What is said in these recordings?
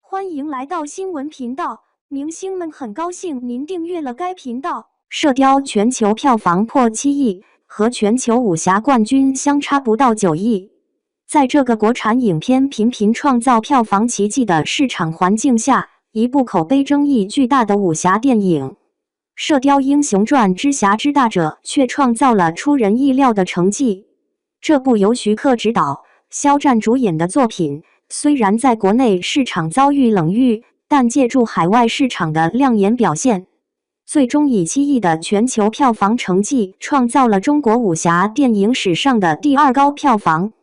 欢迎来到新闻频道，明星们很高兴您订阅了该频道。射雕全球票房破7亿，和全球武侠冠军相差不到9亿。在这个国产影片频频创造票房奇迹的市场环境下，一部口碑争议巨大的武侠电影《射雕英雄传之侠之大者》却创造了出人意料的成绩。这部由徐克执导、肖战主演的作品，虽然在国内市场遭遇冷遇，但借助海外市场的亮眼表现，最终以7亿的全球票房成绩创造了中国武侠电影史上的第2高票房。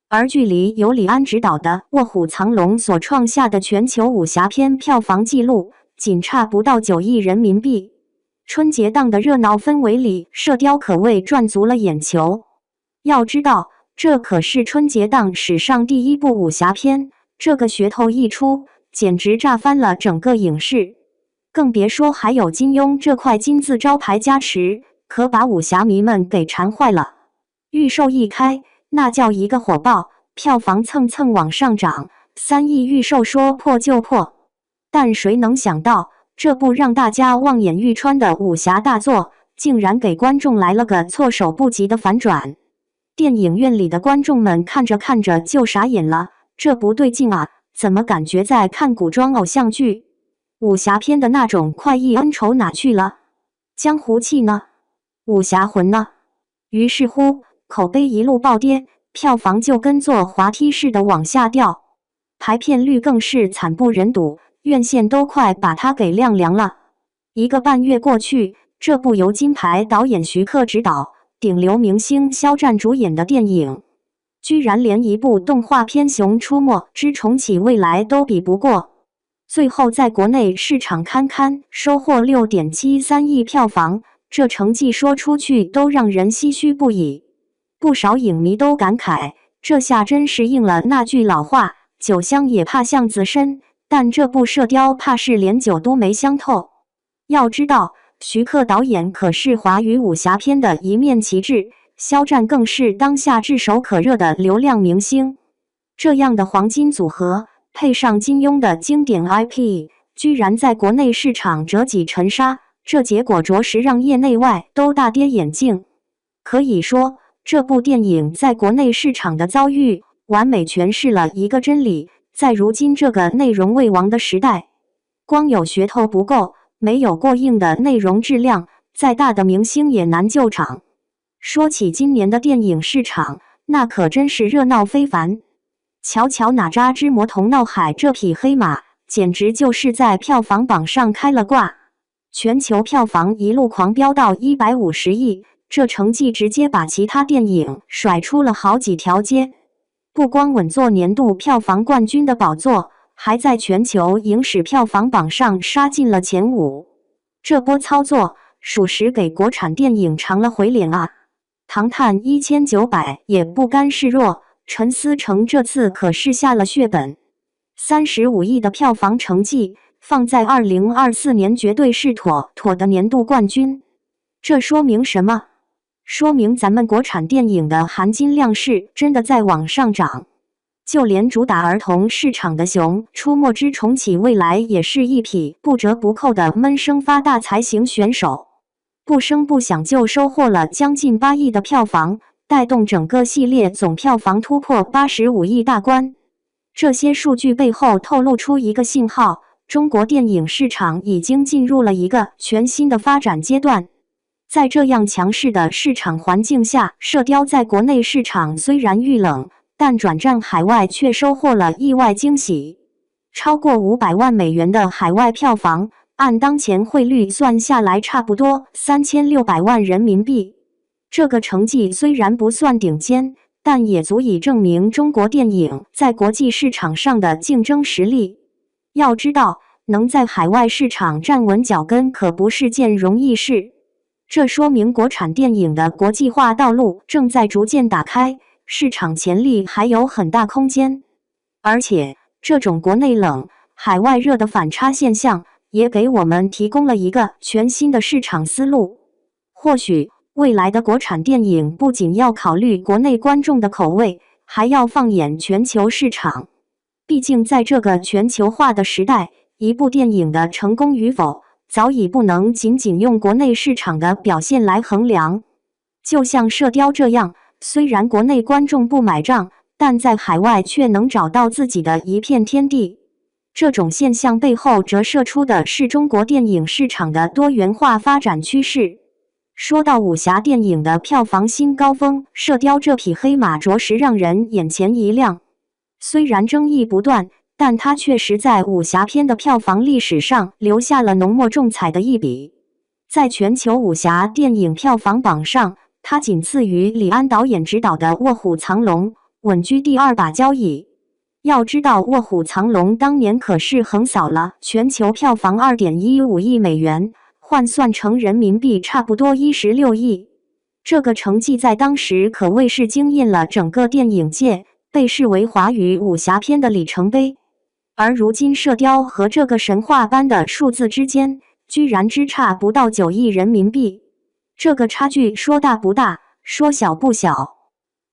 而距离由李安执导的《卧虎藏龙》所创下的全球武侠片票房纪录，仅差不到9亿人民币。春节档的热闹氛围里，《射雕》可谓赚足了眼球。要知道，这可是春节档史上第1部武侠片，这个噱头一出，简直炸翻了整个影视。更别说还有金庸这块金字招牌加持，可把武侠迷们给馋坏了。预售一开，那叫一个火爆，票房蹭蹭往上涨，3亿预售说破就破。但谁能想到，这部让大家望眼欲穿的武侠大作，竟然给观众来了个措手不及的反转。电影院里的观众们看着看着就傻眼了，这不对劲啊，怎么感觉在看古装偶像剧？武侠片的那种快意恩仇哪去了？江湖气呢？武侠魂呢？于是乎，口碑一路暴跌，票房就跟坐滑梯似的往下掉，排片率更是惨不忍睹，院线都快把它给晾凉了。1个半月过去，这部由金牌导演徐克执导、顶流明星肖战主演的电影，居然连一部动画片《熊出没之重启未来》都比不过。最后在国内市场堪堪收获6.73亿票房，这成绩说出去都让人唏嘘不已。不少影迷都感慨，这下真是应了那句老话，酒香也怕巷子深，但这部射雕怕是连酒都没香透。要知道，徐克导演可是华语武侠片的一面旗帜，肖战更是当下炙手可热的流量明星。这样的黄金组合，配上金庸的经典 IP， 居然在国内市场折戟沉沙，这结果着实让业内外都大跌眼镜。可以说，这部电影在国内市场的遭遇，完美诠释了一个真理：在如今这个内容为王的时代，光有噱头不够，没有过硬的内容质量，再大的明星也难救场。说起今年的电影市场，那可真是热闹非凡。瞧瞧哪吒之魔童闹海这匹黑马，简直就是在票房榜上开了挂。全球票房一路狂飙到150亿，这成绩直接把其他电影甩出了好几条街。不光稳坐年度票房冠军的宝座，还在全球影史票房榜上杀进了前5。这波操作属实给国产电影尝了回脸啊！唐探1900也不甘示弱，陈思诚这次可是下了血本，35亿的票房成绩放在2024年绝对是妥的年度冠军。这说明什么？说明咱们国产电影的含金量是真的在往上涨。就连主打儿童市场的《熊出没之重启未来》也是一匹不折不扣的闷声发大财型选手，不声不响就收获了将近8亿的票房，带动整个系列总票房突破85亿大关。这些数据背后透露出一个信号：中国电影市场已经进入了一个全新的发展阶段。在这样强势的市场环境下，射雕在国内市场虽然遇冷，但转战海外却收获了意外惊喜。超过500万美元的海外票房，按当前汇率算下来差不多3600万人民币。这个成绩虽然不算顶尖，但也足以证明中国电影在国际市场上的竞争实力。要知道，能在海外市场站稳脚跟可不是件容易事。这说明国产电影的国际化道路正在逐渐打开，市场潜力还有很大空间。而且，这种国内冷、海外热的反差现象，也给我们提供了一个全新的市场思路。或许，未来的国产电影不仅要考虑国内观众的口味，还要放眼全球市场。毕竟在这个全球化的时代，一部电影的成功与否，早已不能仅仅用国内市场的表现来衡量。就像《射雕》这样，虽然国内观众不买账，但在海外却能找到自己的一片天地。这种现象背后折射出的是中国电影市场的多元化发展趋势。说到武侠电影的票房新高峰，《射雕》这匹黑马着实让人眼前一亮。虽然争议不断，但它确实在武侠片的票房历史上留下了浓墨重彩的一笔。在全球武侠电影票房榜上，它仅次于李安导演执导的《卧虎藏龙》，稳居第2把交椅。要知道，《卧虎藏龙》当年可是横扫了全球票房2.15亿美元，换算成人民币差不多16亿。这个成绩在当时可谓是惊艳了整个电影界，被视为华语武侠片的里程碑。而如今，《射雕》和这个神话般的数字之间，居然只差不到9亿人民币。这个差距说大不大，说小不小。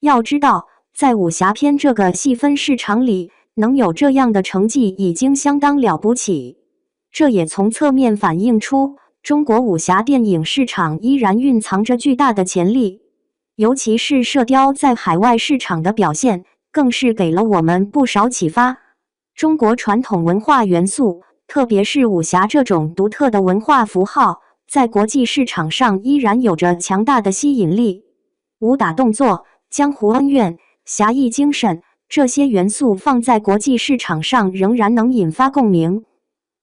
要知道，在武侠片这个细分市场里，能有这样的成绩已经相当了不起。这也从侧面反映出中国武侠电影市场依然蕴藏着巨大的潜力。尤其是《射雕》在海外市场的表现，更是给了我们不少启发。中国传统文化元素，特别是武侠这种独特的文化符号，在国际市场上依然有着强大的吸引力。武打动作、江湖恩怨、侠义精神，这些元素放在国际市场上仍然能引发共鸣。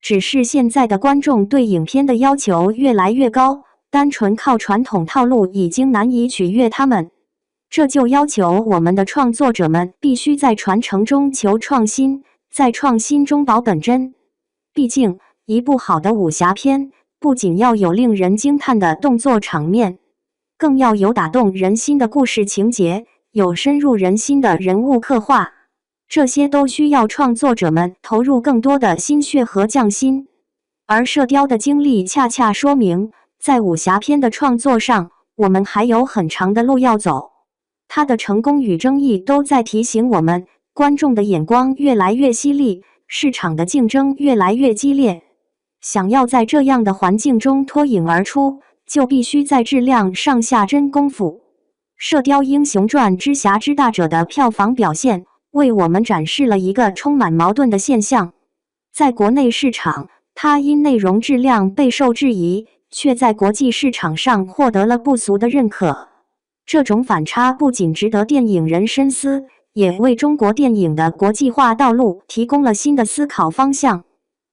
只是现在的观众对影片的要求越来越高，单纯靠传统套路已经难以取悦他们。这就要求我们的创作者们必须在传承中求创新，在创新中保本真。毕竟，一部好的武侠片，不仅要有令人惊叹的动作场面，更要有打动人心的故事情节，有深入人心的人物刻画，这些都需要创作者们投入更多的心血和匠心。而《射雕》的经历恰恰说明，在武侠片的创作上，我们还有很长的路要走。它的成功与争议都在提醒我们，观众的眼光越来越犀利，市场的竞争越来越激烈。想要在这样的环境中脱颖而出，就必须在质量上下真功夫。《射雕英雄传之侠之大者》的票房表现，为我们展示了一个充满矛盾的现象。在国内市场，它因内容质量备受质疑，却在国际市场上获得了不俗的认可。这种反差不仅值得电影人深思，也为中国电影的国际化道路提供了新的思考方向。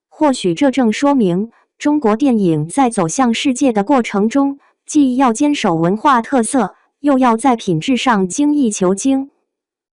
或许这正说明，中国电影在走向世界的过程中，既要坚守文化特色，又要在品质上精益求精。